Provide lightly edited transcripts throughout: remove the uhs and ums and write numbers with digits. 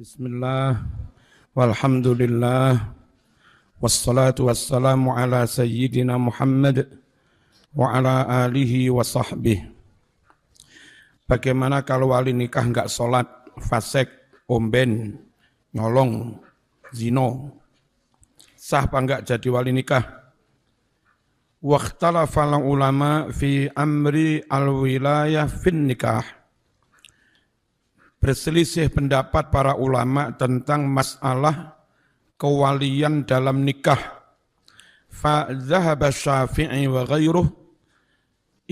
Bismillah, walhamdulillah, wassalatu wassalamu ala sayyidina Muhammad wa ala alihi wa sahbihi. Bagaimana kalau wali nikah enggak sholat, fasik, omben, nyolong, zino, sah apa enggak jadi wali nikah? Wakhtalafa ulama fi amri al-wilayah fin nikah. Berselisih pendapat para ulama tentang masalah kewalian dalam nikah. Fa dzahaba Syafi'i wa ghairuh.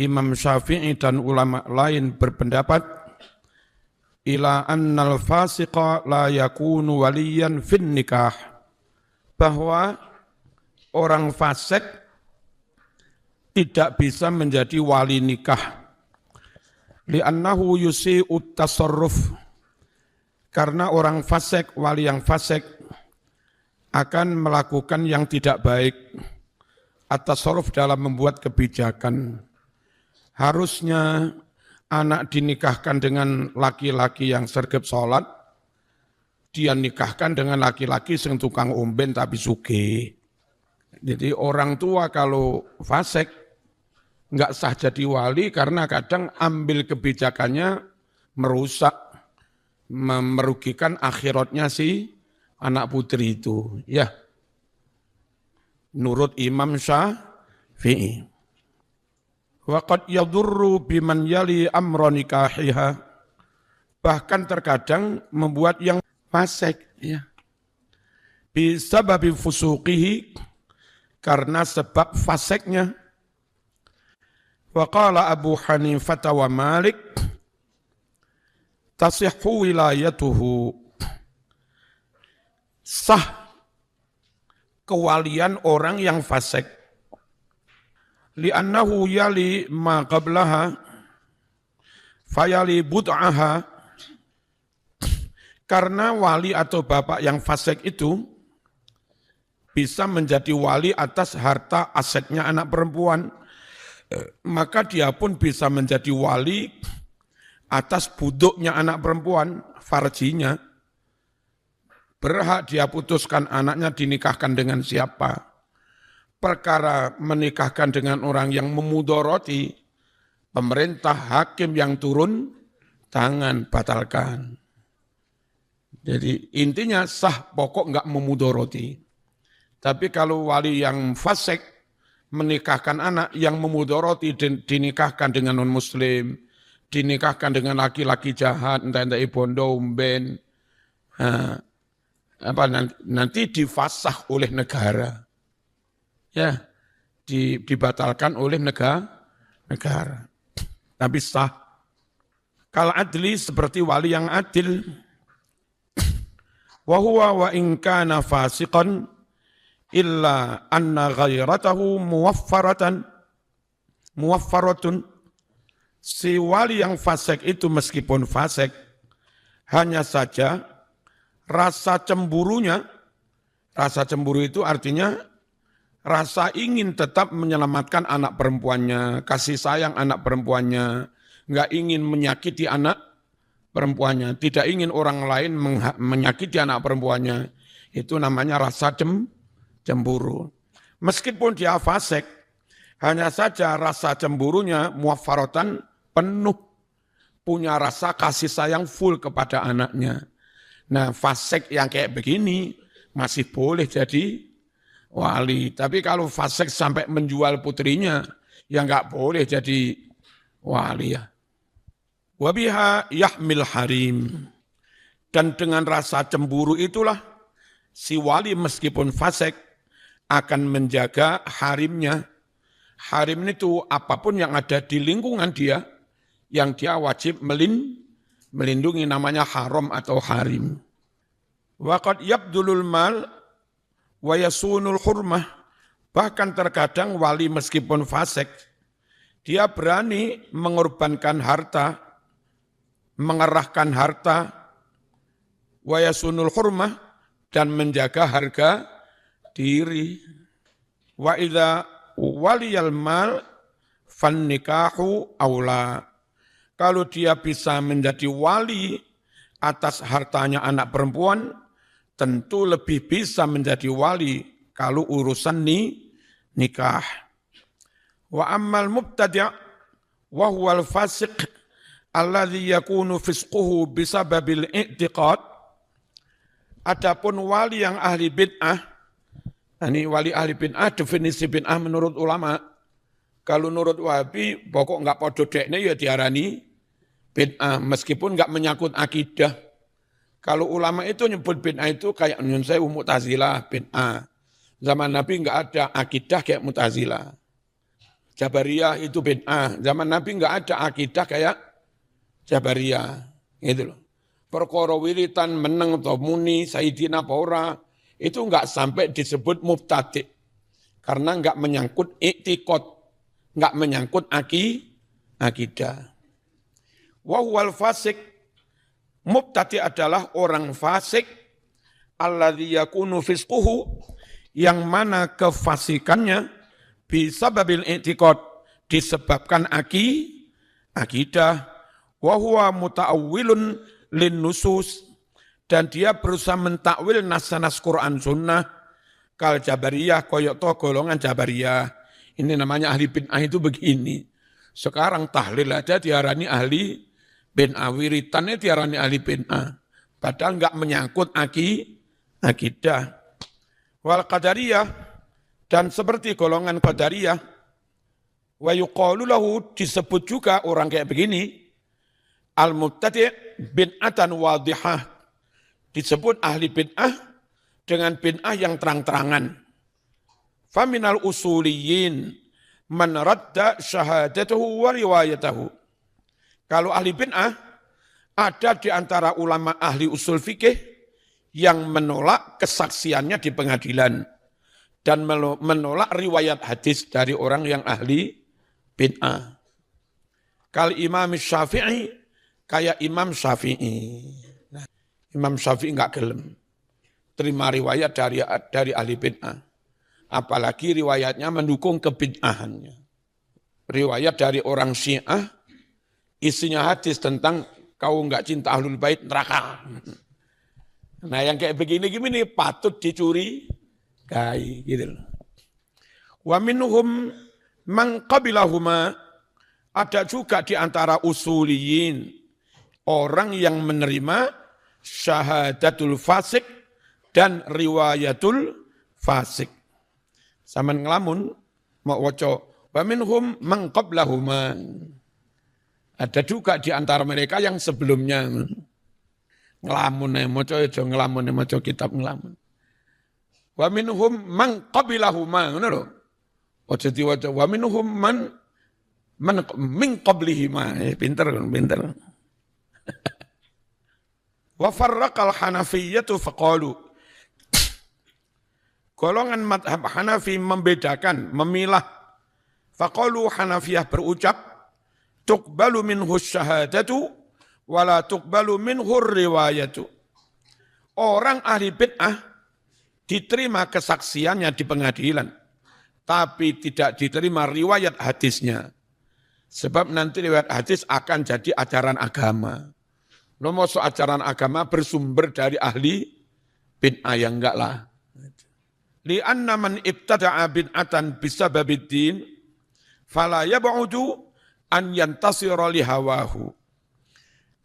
Imam Syafi'i dan ulama lain berpendapat ila annal fasiqa la yakunu waliyan fin nikah, bahwa orang fasik tidak bisa menjadi wali nikah. Li'annahu yusi'ut tasarruf, karena orang fasik, wali yang fasik akan melakukan yang tidak baik, at-tasarruf dalam membuat kebijakan. Harusnya anak dinikahkan dengan laki-laki yang sergap sholat, dia nikahkan dengan laki-laki yang tukang omben tapi sugih. Jadi orang tua kalau fasik enggak sah jadi wali karena kadang ambil kebijakannya merusak, merugikan akhiratnya si anak putri itu. Ya, nurut Imam Syafi'i. Wa qad yadurru biman yali amra nikahiha, bahkan terkadang membuat yang fasik, ya, bisababi fusuqihi, karena sebab fasiknya. Wa qala Abu Hanifah wa Malik tasihhu wilayatuhu, sah kewalian orang yang fasik, li'annahu yali ma qablaha fayali bud'aha, karena wali atau bapak yang fasik itu bisa menjadi wali atas harta asetnya anak perempuan, maka dia pun bisa menjadi wali atas buduknya anak perempuan, farjinya. Berhak dia putuskan anaknya dinikahkan dengan siapa. Perkara menikahkan dengan orang yang memudoroti, pemerintah, hakim yang turun tangan, batalkan. Jadi intinya sah, pokok enggak memudoroti. Tapi kalau wali yang fasik menikahkan anak yang memudoroti, dinikahkan dengan non-muslim, dinikahkan dengan laki-laki jahat, entah-entah bondo, umben, nanti difasah oleh negara, ya, dibatalkan oleh negara. Tapi sah. Kal adli, seperti wali yang adil. Wa huwa wa in kana fasiqan illa anna ghairatahu muwaffaratun. Si wali yang fasik itu meskipun fasik, hanya saja rasa cemburu itu artinya rasa ingin tetap menyelamatkan anak perempuannya, kasih sayang anak perempuannya, enggak ingin menyakiti anak perempuannya, tidak ingin orang lain menyakiti anak perempuannya. Itu namanya rasa cemburu. Meskipun dia fasik, hanya saja rasa cemburunya muwaffaratan, penuh, punya rasa kasih sayang full kepada anaknya. Nah, fasik yang kayak begini masih boleh jadi wali. Tapi kalau fasik sampai menjual putrinya, ya enggak boleh jadi wali, ya. Wabiha yahmil harim. Dan dengan rasa cemburu itulah si wali meskipun fasik akan menjaga harimnya. Harim itu apapun yang ada di lingkungan dia, yang dia wajib melindungi, namanya haram atau harim. Waqad yabdulul mal wa yasunul hurmah. Bahkan terkadang wali meskipun fasik, dia berani mengorbankan harta, mengerahkan harta, wa yasunul hurmah, dan menjaga harga diri. Wa idza waliyal mal fan nikahu aula. Kalau dia bisa menjadi wali atas hartanya anak perempuan, tentu lebih bisa menjadi wali kalau urusan nikah. Wa ammal mubtadi' wa huwal fasiq alladhi yakunu fisquhu bisababil i'tiqad. Adapun wali yang ahli bid'ah, ini wali ahli bid'ah, definisi bid'ah menurut ulama, kalau menurut Wahabi pokok enggak podo dekne ya diarani bid'ah meskipun enggak menyangkut akidah. Kalau ulama itu nyebut bid'ah itu kayak nyun sewu Mu'tazilah bid'ah. Zaman Nabi enggak ada akidah kayak Mu'tazilah. Jabariyah itu bid'ah. Zaman Nabi enggak ada akidah kayak Jabariyah. Gitu loh. Perkara wiritan meneng atau muni Sayyidina Paura itu enggak sampai disebut mubtadi' karena enggak menyangkut i'tiqad, enggak menyangkut akidah. Wa huwal fasik, mubtadi' adalah orang fasik alladzi yakunu fisquhu, yang mana kefasikannya bisababil i'tiqad, disebabkan akidah. Wa huwa muta'awwilun lin nusus, dan dia berusaha mentakwil nas-nas Quran Sunnah kal Jabariyah, koyok to golongan Jabariyah. Ini namanya ahli bid'ah itu begini. Sekarang tahlil aja diarani ahli bid'ah, wiritannya diarani ahli bid'ah. Padahal enggak menyangkut akidah. Wal qadariyah, dan seperti golongan qadariyah, wa yuqalu lahu, disebut juga orang kayak begini, al-mubtadi' bid'atan wadihah, disebut ahli bid'ah dengan bid'ah yang terang-terangan. Faminal usuliyin man radda syahadatahu wa riwayatahu. Kalau ahli bid'ah, ada di antara ulama ahli usul fikih yang menolak kesaksiannya di pengadilan dan menolak riwayat hadis dari orang yang ahli bid'ah. Kal Imam Syafi'i, kayak Imam Syafi'i. Nah, Imam Syafi'i enggak gelem terima riwayat dari ahli bid'ah. Apalagi riwayatnya mendukung kebid'ahannya. Riwayat dari orang Syiah, isinya hadis tentang kau enggak cinta ahlul bait neraka. Nah yang kayak begini-gini patut dicuri, kayak gitu. Wa minhum man qabilahuma, ada juga di antara usuliyin orang yang menerima syahadatul fasik dan riwayatul fasik. Saman ngelamun mau waca wa minhum man qablahuma. Ada juga di antara mereka yang sebelumnya ngelamun maca aja ngelamun maca kitab ngelamun. Wa minhum man qablahuma, ngono lho. Aja diwaca wa minhum man min qablihima. Pinter. Wa farraqal hanafiyyatu faqalu, golongan madhab Hanafi membedakan, memilah. Faqalu, Hanafiyah berucap, tuqbalu minhu syahadatu wala tuqbalu minhu riwayatu. Orang ahli bid'ah diterima kesaksiannya di pengadilan, tapi tidak diterima riwayat hadisnya. Sebab nanti riwayat hadis akan jadi ajaran agama. Lo mau ajaran agama bersumber dari ahli bid'ah, yang enggak lah. Li'anna man ibtada'a bid'atan bisababid din fala yab'udu an yantasira lihawahu.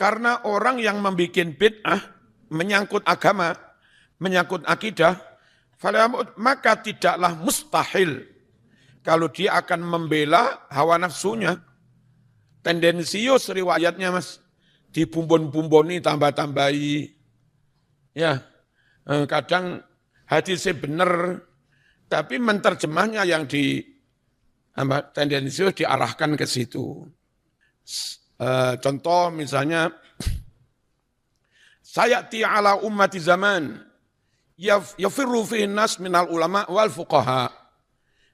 Karena orang yang membuat bid'ah menyangkut agama, menyangkut akidah, maka tidaklah mustahil kalau dia akan membela hawa nafsunya. Tendensius riwayatnya mas, dibumbon-bumboni, tambah-tambahi. Ya, kadang hadisnya benar, tapi menterjemahnya yang tendensius diarahkan ke situ. Contoh misalnya, sayati ala ummati zaman yafirru fihi nas minal ulama wal fuqaha.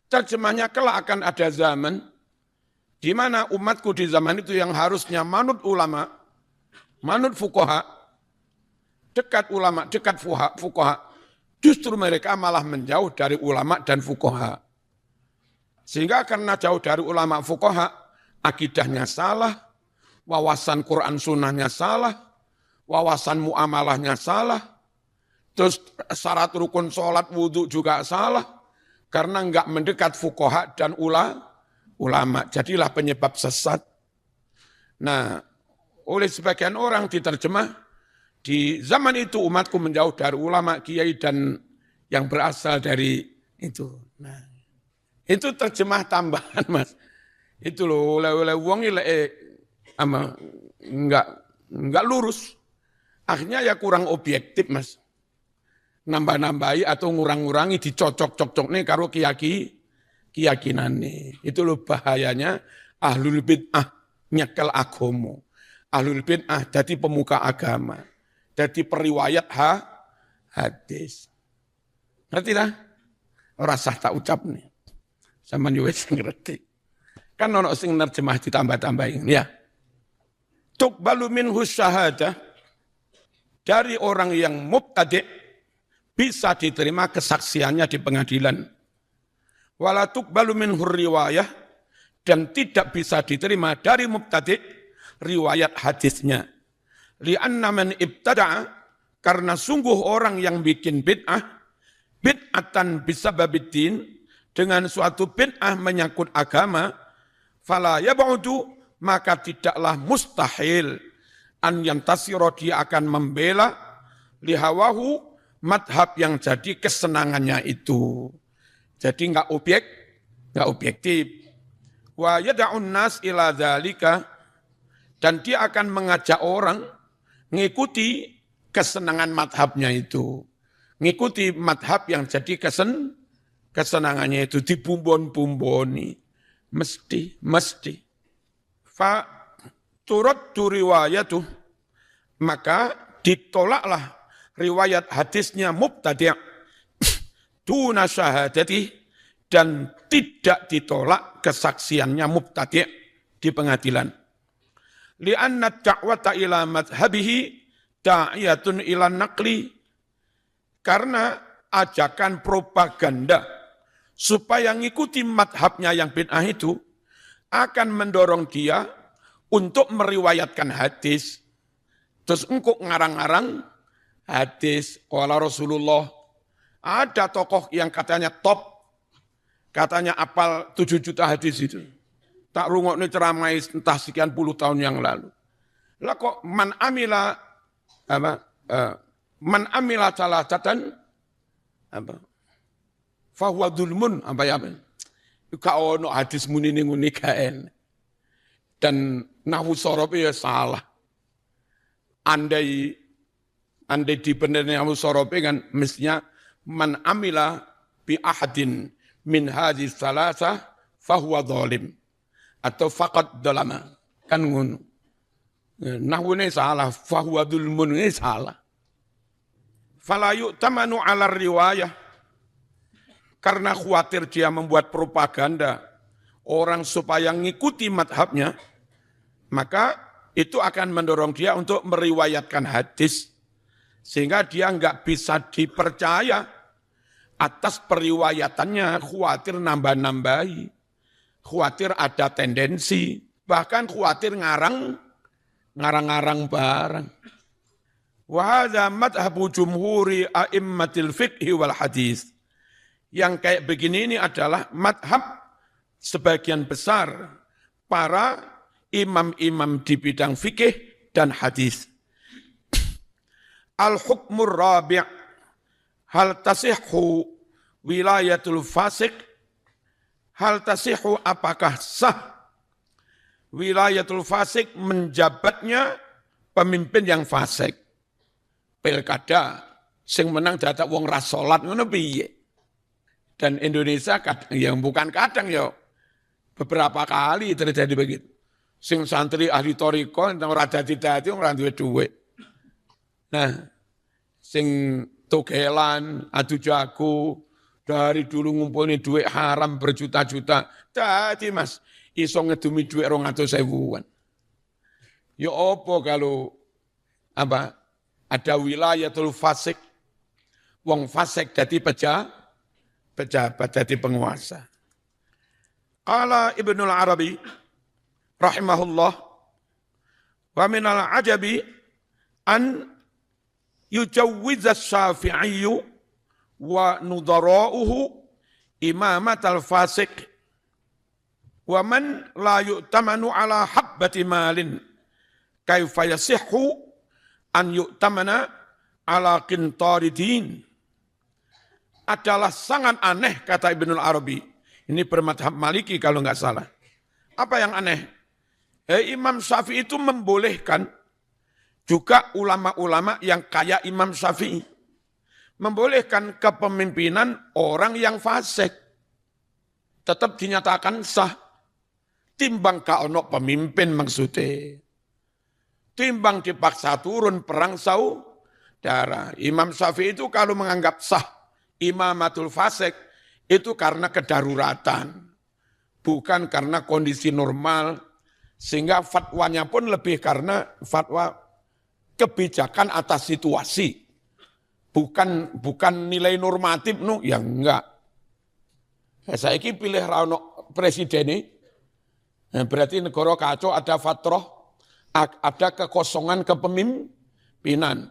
Terjemahnya, kelak akan ada zaman di mana umatku di zaman itu yang harusnya manut ulama, manut fuqaha, dekat ulama, dekat fuqaha, justru mereka malah menjauh dari ulama dan fuqaha. Sehingga karena jauh dari ulama fuqaha, akidahnya salah, wawasan Quran sunnahnya salah, wawasan muamalahnya salah, terus syarat rukun sholat wudhu juga salah, karena enggak mendekat fuqaha dan ulama, jadilah penyebab sesat. Nah, oleh sebagian orang diterjemah, di zaman itu umatku menjauh dari ulama, kiai, dan yang berasal dari itu. Nah, itu terjemah tambahan, Mas. Itu loh, oleh wong enggak lurus. Akhirnya ya kurang objektif, Mas. Nambah-nambahi atau ngurang-ngurangi dicocok-cocok nih karo keyakinan nih. Itu loh bahayanya ahlul bid'ah nyekel agomo. Ahlul bid'ah jadi pemuka agama. Jadi periwayat hadis. Ngerti tak? Rasa tak ucap nih. Sama wis ngerti. Kan ono sing nerjemah ditambah-tambahin ya. Tuqbalu minhu syahadah, dari orang yang mubtadi' bisa diterima kesaksiannya di pengadilan. Wala tuqbalu minhu riwayah, dan tidak bisa diterima dari mubtadi' riwayat hadisnya. Li'anna man ibtada'a, karena sungguh orang yang bikin bid'ah, bid'atan bisababiddin, dengan suatu bid'ah menyangkut agama, fala yab'udu, maka tidaklah mustahil an yantasiro, dia akan membela lihawahu, madhab yang jadi kesenangannya itu. Jadi enggak objektif. Wa yada'un nas ila dzalika, dan dia akan mengajak orang ngikuti kesenangan madhabnya itu. Ngikuti madhab yang jadi kesenangannya itu, dibumbon-bumboni. Mesti. Fa turaddu riwayatuh, maka ditolaklah riwayat hadisnya mubtadi' duna syahadati, dan tidak ditolak kesaksiannya mubtadi' di pengadilan. Li'anna da'wata ila madhabihi da'iyatun ila naqli, karena ajakan propaganda supaya ngikuti madhabnya yang bid'ah itu akan mendorong dia untuk meriwayatkan hadis. Terus engkau ngarang-ngarang hadis, qala Rasulullah. Ada tokoh yang katanya top, katanya apal 7 juta hadis itu. Tak rungokne ceramai entah sekian puluh tahun yang lalu. Lah kok man amila salatatan fahuwa dzulmun ka ono hadis muni ning ngene kaen. Dan nahwu sorob ya salah. Andai dibenernya nahwu sorob kan mestinya man amila bi ahadin min hadhihi salasah fahuwa zalim atau faqad dzalama, kan ngono. Nahwune salah, fahuwa dzulmun ini salah. Fala yu'tamanu 'ala riwayah, karena khawatir dia membuat propaganda orang supaya ngikuti madhabnya, maka itu akan mendorong dia untuk meriwayatkan hadis, sehingga dia enggak bisa dipercaya atas periwayatannya, khawatir nambah-nambahi, khawatir ada tendensi, bahkan khawatir ngarang-ngarang barang. Wa hadza madhhabu jumhuri a'immatil fiqh wal hadis. Yang kayak begini ini adalah madhab sebagian besar para imam-imam di bidang fikih dan hadis. Al-hukmur rabi', hal tasihhu wilayatul fasik, hal tasihhu apakah sah wilayatul fasik, menjabatnya pemimpin yang fasik. Pilkada sing menang dadak wong ra salat ngono piye? Dan Indonesia kadang, yang bukan kadang ya beberapa kali terjadi begitu. Sing santri ahli toriko entang ora dadi-dadi wong ora duwe dhuwit. Nah, sing togelan, adu jago, dari dulu ngumpulin duit haram berjuta-juta. Tadi Mas, iso ngedumi duit 200.000-an. Ya apa kalau ada wilayatul fasik, wong fasik jadi pejabat jadi penguasa. Qala Ibnul Arabi rahimahullah, wa minal ajabi, an yujawwiz Syafi'i wa nudhara'uhu imamatal fasik wa man la yu'tamanu ala habbati malin kaifa yasihhu an yu'tamana ala qintari din. Adalah sangat aneh, kata Ibnul Arabi. Ini bermadhab Maliki kalau enggak salah. Apa yang aneh? Imam Syafi'i itu membolehkan juga ulama-ulama yang kayak Imam Syafi'i. Membolehkan kepemimpinan orang yang fasik. Tetap dinyatakan sah. Timbang kaono pemimpin maksudnya. Timbang dipaksa turun perang saudara. Imam Syafi'i itu kalau menganggap sah imamatul fasik, itu karena kedaruratan. Bukan karena kondisi normal. Sehingga fatwanya pun lebih karena fatwa kebijakan atas situasi. Bukan nilai normatif, ya enggak. Saya ini pilih rano presiden ini, berarti negara kacau, ada fatroh, ada kekosongan kepemimpinan.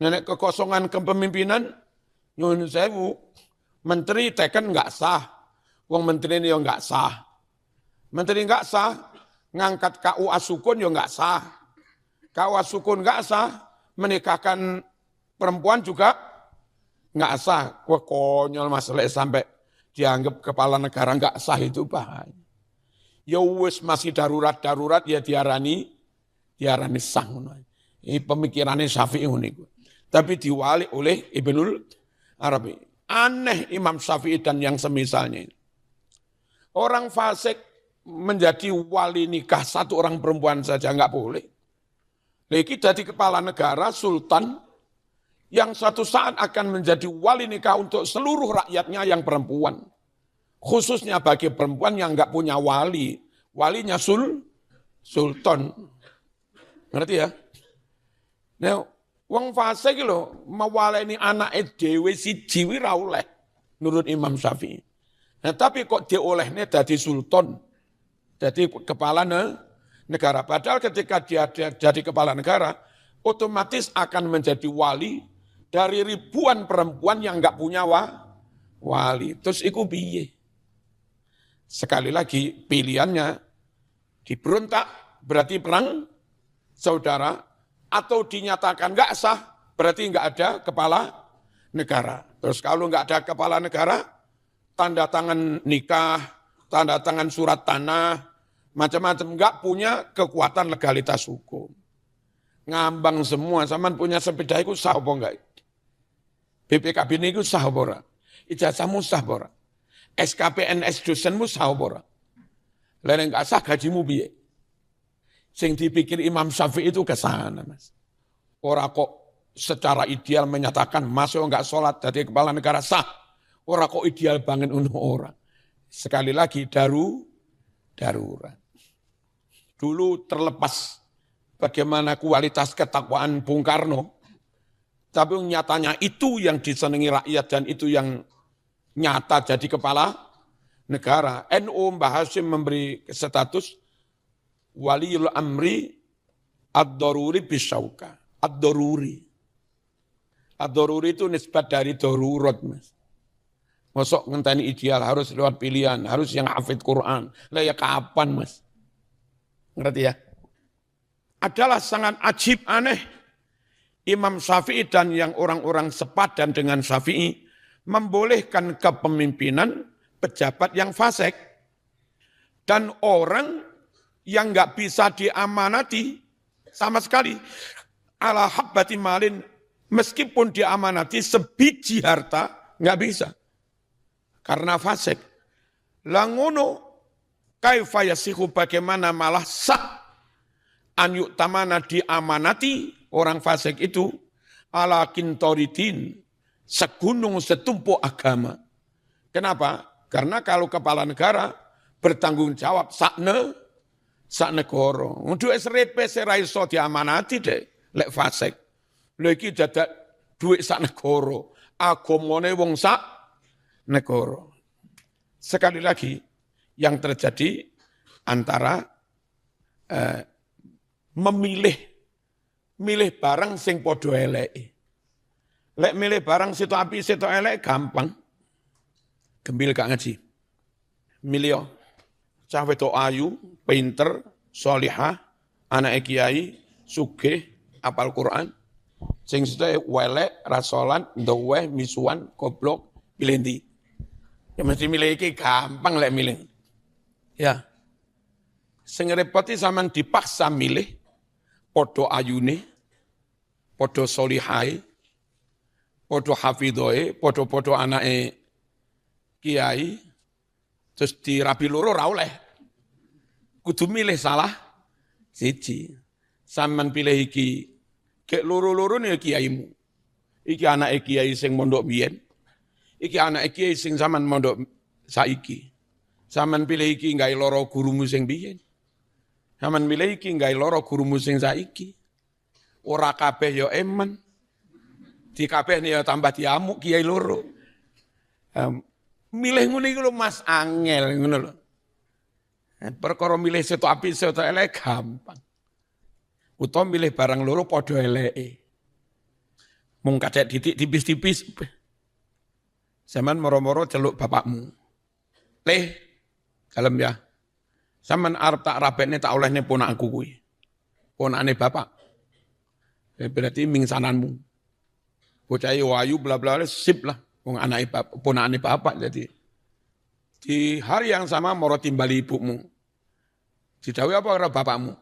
Nenek kekosongan kepemimpinan, nyun sewu, menteri teken enggak sah, wong menteri ini enggak sah. Menteri enggak sah, ngangkat KUA Sukun ya enggak sah. KUA Sukun enggak sah, menikahkan perempuan juga enggak sah. Wah konyol masalah sampai dianggap kepala negara enggak sah itu bahaya. Ya wis masih darurat ya diarani sah. Ini pemikirannya Syafi'i niku. Tapi diwali oleh Ibnul Arabi. Aneh Imam Syafi'i dan yang semisalnya. Orang fasik menjadi wali nikah satu orang perempuan saja enggak boleh. Lagi jadi kepala negara, sultan, yang suatu saat akan menjadi wali nikah untuk seluruh rakyatnya yang perempuan. Khususnya bagi perempuan yang enggak punya wali. Walinya sultan. Ngerti ya? Nah, wong fasik lho mawaleni anake dhewe siji wi ra oleh menurut Imam Syafi'i. Nah, tapi kok diolehne dadi sultan, jadi kepala negara. Padahal ketika dia jadi kepala negara, otomatis akan menjadi wali dari ribuan perempuan yang enggak punya wali. Terus iku piye? Sekali lagi pilihannya diberontak berarti perang saudara, atau dinyatakan enggak sah, berarti enggak ada kepala negara. Terus kalau enggak ada kepala negara, tanda tangan nikah, tanda tangan surat tanah, macam-macam, enggak punya kekuatan legalitas hukum. Ngambang semua, zaman punya sepeda itu sah apa enggak? BPKB ini itu sah apa ora? Ijazahmu sah apa ora? SKPNS dosenmu sah apa ora? Lah nek enggak sah gajimu piye? Sing dipikir Imam Syafi'i itu ke sana, Mas. Ora kok secara ideal menyatakan masuk enggak sholat jadi kepala negara sah. Ora kok ideal banget untuk orang. Sekali lagi darurat. Dulu terlepas bagaimana kualitas ketakwaan Bung Karno, tapi nyatanya itu yang disenangi rakyat dan itu yang nyata jadi kepala negara. NU Mbah Hashim memberi status Waliul Amri ad-daruri bisyauka. Ad-daruri. Ad-daruri itu nisbat dari darurat, Mas. Masuk ngenteni ideal harus lewat pilihan, harus yang hafid Quran. Lah ya kapan, Mas? Ngerti ya? Adalah sangat ajib aneh Imam Syafi'i dan yang orang-orang sepadan dengan Syafi'i membolehkan kepemimpinan pejabat yang fasik dan orang yang enggak bisa diamanati sama sekali ala habbati malin, meskipun diamanati sebiji harta enggak bisa karena fasik. Langono kaifa yasihu, bagaimana malah sah an yu'tamana diamanati orang fasik itu ala kintoridin, segunung setumpuk agama. Kenapa? Karena kalau kepala negara bertanggung jawab sakne negara. Duit seripe ora iso diamanati deh lek fasik. Lha iki dadak duit sak negara, agamane wong sak negara. Sekali lagi yang terjadi antara memilih milih barang sing podo eleke. Lek milih barang situ api situ elek gampang. Gembil gak ngaji. Milih cah wedok ayu, pinter, solihah, anak kiai, sugih, apal Quran. Sing sedaya welek, rasolan, ndoweh, misuan, goblok, pilih ndi. Ya mesti milih iki gampang lek milih. Ya. Sing repoti sampean dipaksa milih padha ayune, padha solihai, padha hafidhoe, padha-padha anake kiai, terus dirabi loro ra oleh. Kudu milih salah siji. Sampean pilih iki, kek loro-loro ne kiaimu. Iki anake kiai sing mondok biyen. Iki anake kiai sing sampean mondok saiki. Sampean pilih iki gawe loro gurumu sing biyen. Sampean pilih iki gawe loro gurumu sing saiki. Ora kabeh ya eman. Di kabeh ya tambah diamuk kiai loro. Milih ngene iki lho Mas angel ngono lho. Perkara milih setu apik setu elek gampang. Utawa milih barang loro padha eleke. Mung kadek titik tipis-tipis. Sampeyan moro-moro celuk bapakmu. Leh, kalem ya. Sampeyan arep tak rabekne tak olehne ponakku kuwi. Ponakane bapak. Berarti mingsananmu. Bocah ayu bla bla sip lah. Wong anake bapak, ponakane bapak jadi. Di hari yang sama moro timbali ibumu. Didhawuhi apa karo bapakmu?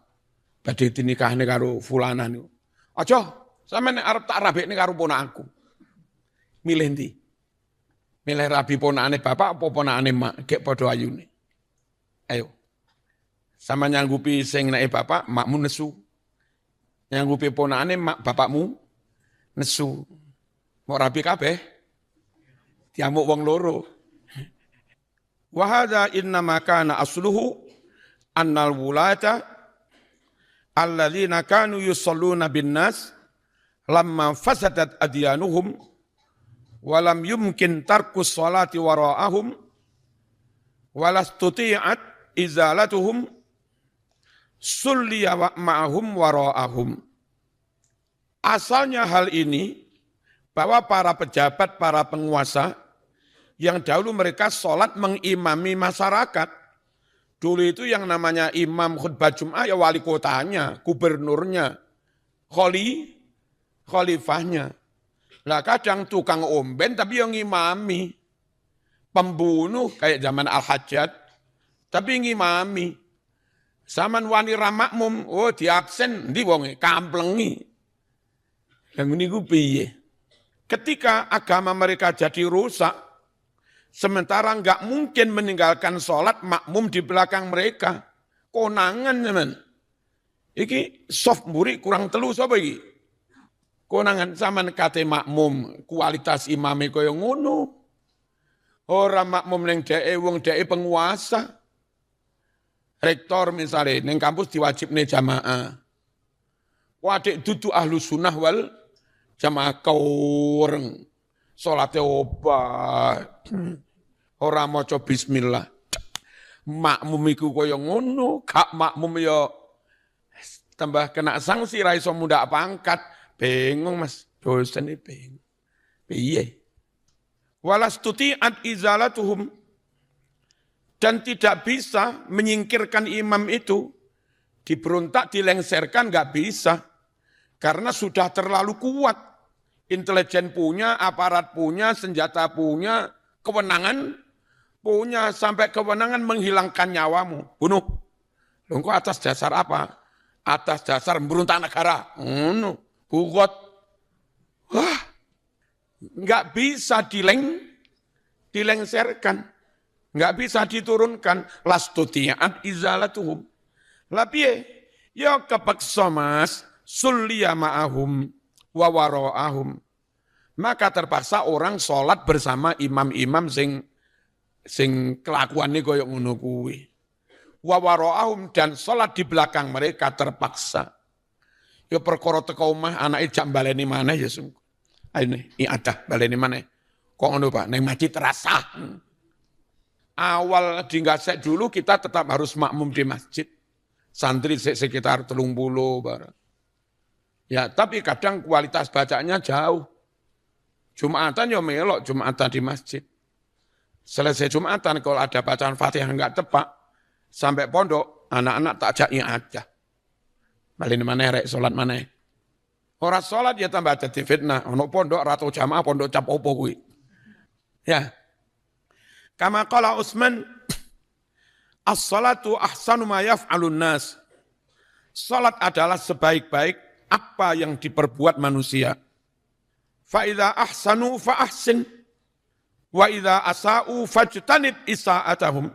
Badhe dinikahne karo fulanah niku. Aja, sampeyan arep tak rabekne karo ponakku. Milih ndi? Milih rabi ponakane bapak apa ponakane mak? Gek padha ayune. Ayo. Sama nyanggupi sing neke bapak, makmu nesu. Nyanggupi ponakane mak bapakmu nesu. Mau rabi kabeh? Diamuk wong loro. Wa hadza innama kana asluhu annal wulata alladzina kanu yusalluna bin nas lamma fasadat adyanuhum wa lam yumkin tarkus salati wara'ahum wa lastuti'at izalatuhum sulliya ma'ahum wara'ahum. Asalnya hal ini bahwa para pejabat, para penguasa yang dahulu mereka sholat mengimami masyarakat. Dulu itu yang namanya imam khutbah Jum'ah ya wali kotanya, gubernurnya, khalifahnya. Lah kadang tukang omben tapi yang ngimami. Pembunuh kayak zaman Al-Hajjaj, tapi ngimami. Zaman wani ramakmum, oh diaksen, di wonge, kamplengi. Yang ini ku piye. Ketika agama mereka jadi rusak, sementara enggak mungkin meninggalkan sholat makmum di belakang mereka. Konangan teman. Iki soft muri kurang telu sapa iki? Konangan zaman kate makmum, kualitas imame kaya ngono. Ora makmum ning dheke wong dheke penguasa. Rektor misalnya ning kampus diwajibne jamaah. Wadek dudu ahlu sunnah wal jamaah kaureng. Salate obat. Ora maca bismillah. Makmum iku kaya ngono, gak makmum ya tambah kena sanksi ra iso mundak pangkat. Bingung Mas, dosen iki bingung. Piye? Walastuti'at izalatuhum, dan tidak bisa menyingkirkan imam itu, diberontak, dilengserkan nggak bisa, karena sudah terlalu kuat. Intelijen punya, aparat punya, senjata punya, kewenangan punya, sampai kewenangan menghilangkan nyawamu, bunuh. Loh, kok atas dasar apa? Atas dasar memberontak negara. Bugot. Wah, nggak bisa dilengserkan. Nggak bisa diturunkan. Lastuti'at izalatuhum. Lapiye, ya kepeksa Mas, sulliya ma'ahum wa wara'ahum. Maka terpaksa orang sholat bersama imam-imam sing kelakuannya koyok ngono kuwi. Wa wara'ahum, dan sholat di belakang mereka terpaksa. Ya perkara teko omah anake jak baleni maneh ya sungguh. Ayo iadah baleni maneh. Kok ngono Pak, ning masjid terasa. Awal dinggasek dulu kita tetap harus makmum di masjid. Santri sekitar 30 barang. Ya, tapi kadang kualitas bacanya jauh. Jumatan ya melok, Jumatan di masjid. Selesai Jumatan kalau ada bacaan Fatihah enggak tepat, sampai pondok, anak-anak tak ajak aja. Malin mana rek salat mana? Orang salat ya tambah jadi fitnah. Ono pondok ratu jamaah pondok cap opo kuwi. Ya. Kama qala Utsman, as-salatu ahsanu ma yaf'alun nas. Salat adalah sebaik-baik apa yang diperbuat manusia. Fa idza ahsanu fa ahsin wa idza asa'u fajtanib isa'atahum.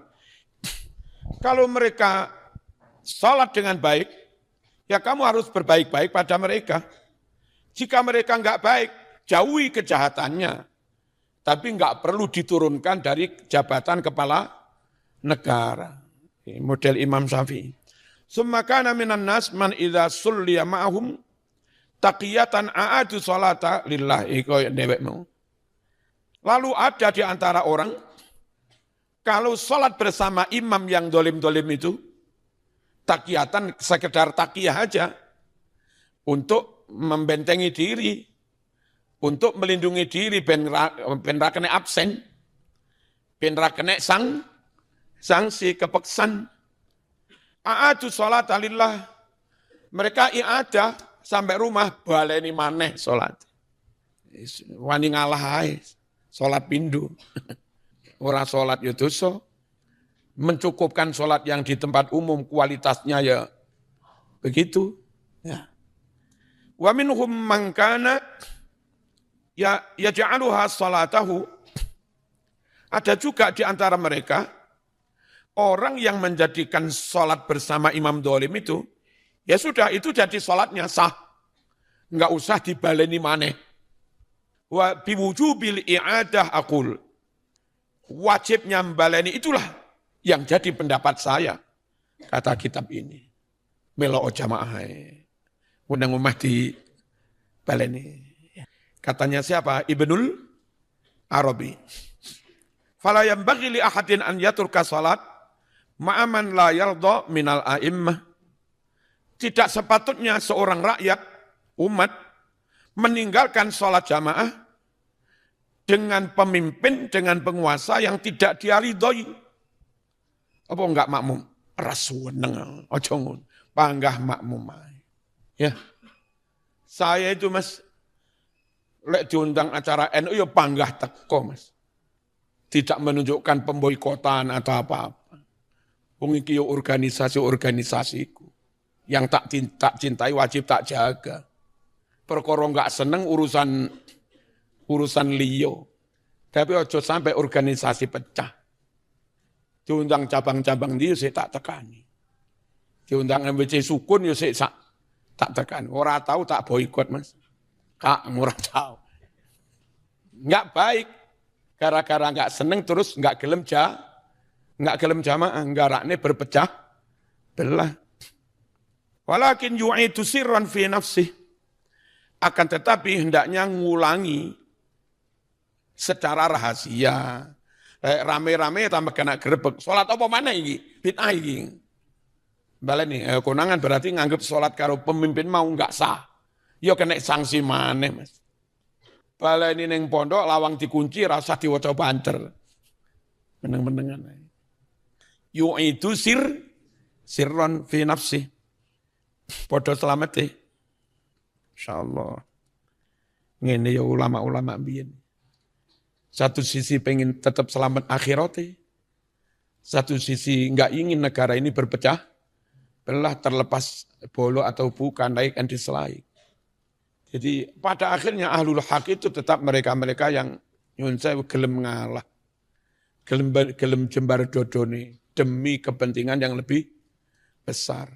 Kalau mereka salat dengan baik, ya kamu harus berbaik-baik pada mereka. Jika mereka enggak baik, jauhi kejahatannya. Tapi enggak perlu diturunkan dari jabatan kepala negara. Model Imam Syafi'i. Summa kana minan nas man idza sulliya ma'ahum taqiyatan a'adu salata lillahi koyo dhewekmu. Lalu ada di antara orang kalau salat bersama imam yang dolim-dolim itu taqiyatan sekedar taqiyah aja untuk membentengi diri, untuk melindungi diri ben ra kena absen, ben ra kena sanksi kepeksan. A'adu sholat alillah. Mereka i'adah sampai rumah baleni maneh sholat. Wani ngalah ae. Sholat pindu. Ora sholat ya dosa. Mencukupkan sholat yang di tempat umum kualitasnya ya begitu. Ya. Wa minhum man kana yaj'aluha sholatahu. Ada juga di antara mereka orang yang menjadikan sholat bersama imam dolim itu, ya sudah itu jadi sholatnya sah. Enggak usah dibaleni maneh. Wa biwujubil i'adah aqul. Wajibnya membaleni itulah yang jadi pendapat saya. Kata kitab ini. Melo jamaah. Undang umah di baleni. Katanya siapa? Ibnul Arabi. Fala yanbaghi li ahadin an yaturka salat ma'aman la yardha minal a'immah. Tidak sepatutnya seorang rakyat, umat, meninggalkan sholat jamaah dengan pemimpin, dengan penguasa yang tidak dia ridhoi. Apa enggak makmum? Rasuweneng, ojo ngun, panggah makmum. Ya, saya itu mas, lek diundang acara NU ya panggah teko mas. Tidak menunjukkan pemboikotan atau apa-apa. Wong iki yo organisasiku. Yang tak cintai wajib tak jaga. Perkara enggak seneng urusan liyo. Tapi ojo sampai organisasi pecah. Diundang cabang-cabang dia saya tak tekani. Diundang MBC Sukun yo saya tak tekani. Ora tahu tak boikot mas. Kak murah tahu. Enggak baik. Gara-gara enggak seneng terus enggak gelem jamaah, garaknya berpecah belah. Walakin yu'idu sirran fi nafsih. Akan tetapi hendaknya ngulangi secara rahasia. Rame-rame tambah kena gerebek. Salat apa mana ini? Bid'ah ini. Baleni konangan berarti nganggep salat karo pemimpin mau enggak sah. Ya kena sanksi maneh, Mas. Baleni ning pondok lawang dikunci rasa diwaca banter. Meneng-menengan. Yu'idu sirron fi nafsi. Podo selamat deh. Insyaallah. Ngene ya ulama-ulama biyen. Satu sisi pengen tetap selamat akhiratnya. Satu sisi enggak ingin negara ini berpecah belah terlepas bolo atau bukan, naik and dislike. Jadi pada akhirnya ahlul haq itu tetap mereka-mereka yang nyun sewu gelem ngalah. Gelem jembar dodone demi kepentingan yang lebih besar.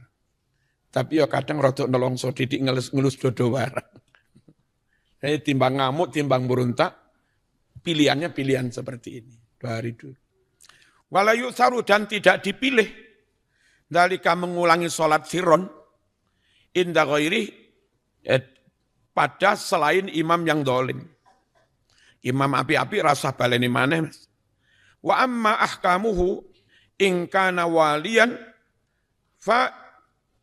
Tapi ya kadang rodok nelongso didik ngelus dodo barang. Jadi timbang ngamuk, timbang beruntak, pilihannya pilihan seperti ini. 2 hari dulu. Walayu saru dan tidak dipilih. Dalika mengulangi sholat sirron. Inda ghairi pada selain imam yang dolim. Imam api-api rasa baleni maneh. Wa amma ahkamuhu in kana waliyan fa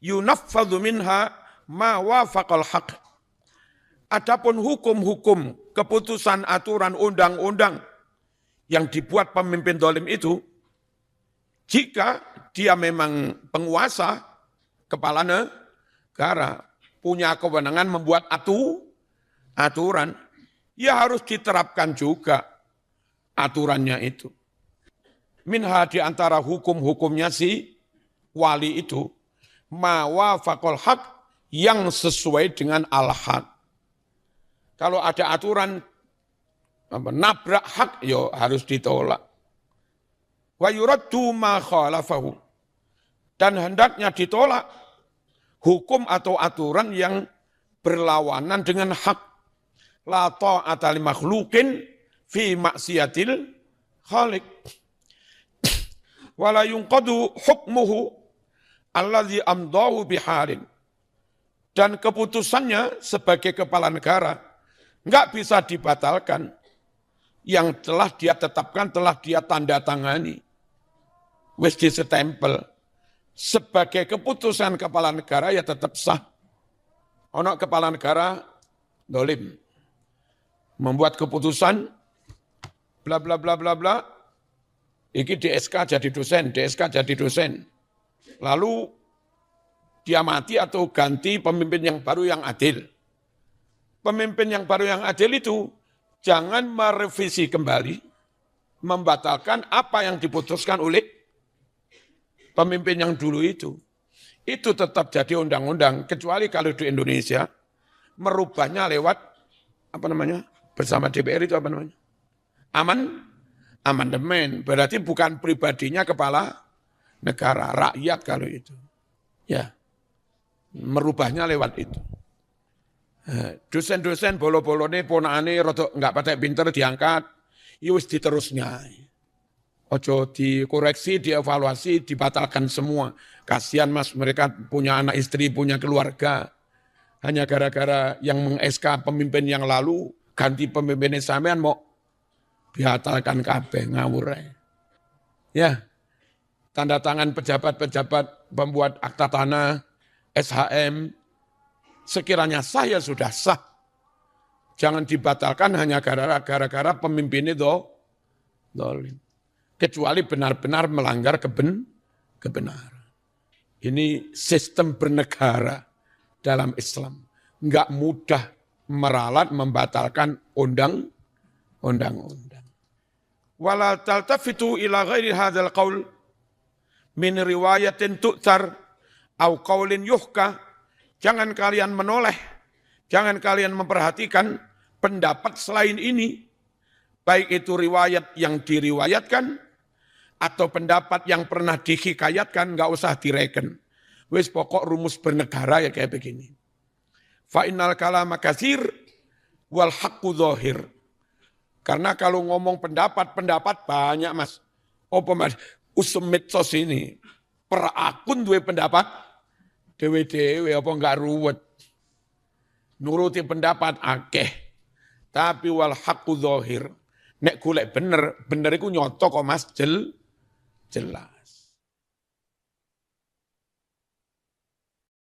yunaffadhu minha ma wafaqal haq. Adapun hukum-hukum, keputusan, aturan, undang-undang yang dibuat pemimpin zalim itu, jika dia memang penguasa, kepala negara, punya kewenangan membuat aturan, ya harus diterapkan juga aturannya itu. Minha di antara hukum-hukumnya si wali itu, ma wafaqul haq, yang sesuai dengan al-haq. Kalau ada aturan nabrak hak, yo harus ditolak. Wa yuraddu ma khalafahu. Dan hendaknya ditolak hukum atau aturan yang berlawanan dengan hak. La ta'ata li makhluqin fi maksiatil khaliq. Wa la yunqadu hukmuhu alladzi amdahu bihalin. Dan keputusannya sebagai kepala negara enggak bisa dibatalkan. Yang telah dia tetapkan, telah dia tanda tangani. Wis disetempel. Sebagai keputusan kepala negara ya tetap sah. Ono kepala negara dolim. Membuat keputusan, bla bla bla bla bla. Iki DSK jadi dosen, DSK jadi dosen. Lalu dia mati atau ganti pemimpin yang baru yang adil. Pemimpin yang baru yang adil itu jangan merevisi kembali, membatalkan apa yang diputuskan oleh pemimpin yang dulu itu. Itu tetap jadi undang-undang, kecuali kalau di Indonesia merubahnya lewat bersama DPR itu amandemen. Berarti bukan pribadinya kepala negara, rakyat kalau itu. Ya, merubahnya lewat itu. Dosen-dosen bolo-bolone ponakane rada enggak patek pinter diangkat, ya wis diterusnya. Ojo dikoreksi, dievaluasi, dibatalkan semua. Kasihan Mas, mereka punya anak istri, punya keluarga. Hanya gara-gara yang meng-SK pemimpin yang lalu, ganti pemimpinnya sampean mau dibatalkan kabeh, ngawur. Ya, tanda tangan pejabat-pejabat pembuat akta tanah, SHM, sekiranya sah ya sudah sah. Jangan dibatalkan hanya gara-gara pemimpin itu dolim. Kecuali benar-benar melanggar kebenaran. Ini sistem bernegara dalam Islam. Enggak mudah meralat membatalkan undang-undang. Wala taltafitu ila ghairi hadzal qaul min riwayatin tu'tar au qaulin yuhka. Jangan kalian menoleh, jangan kalian memperhatikan pendapat selain ini, baik itu riwayat yang diriwayatkan, atau pendapat yang pernah dihikayatkan, nggak usah direken. Wis pokok rumus bernegara ya kayak begini. Fa innal kalama katsir wal haqqu dzahir. Karena kalau ngomong pendapat banyak Mas. Apa Mas? Usum medsos ini. Per akun duwe pendapat dewe-dewe apa enggak ruwet. Nuruti pendapat akeh. Tapi wal haqqu dzahir. Nek golek bener iku nyoto kok Mas jelas.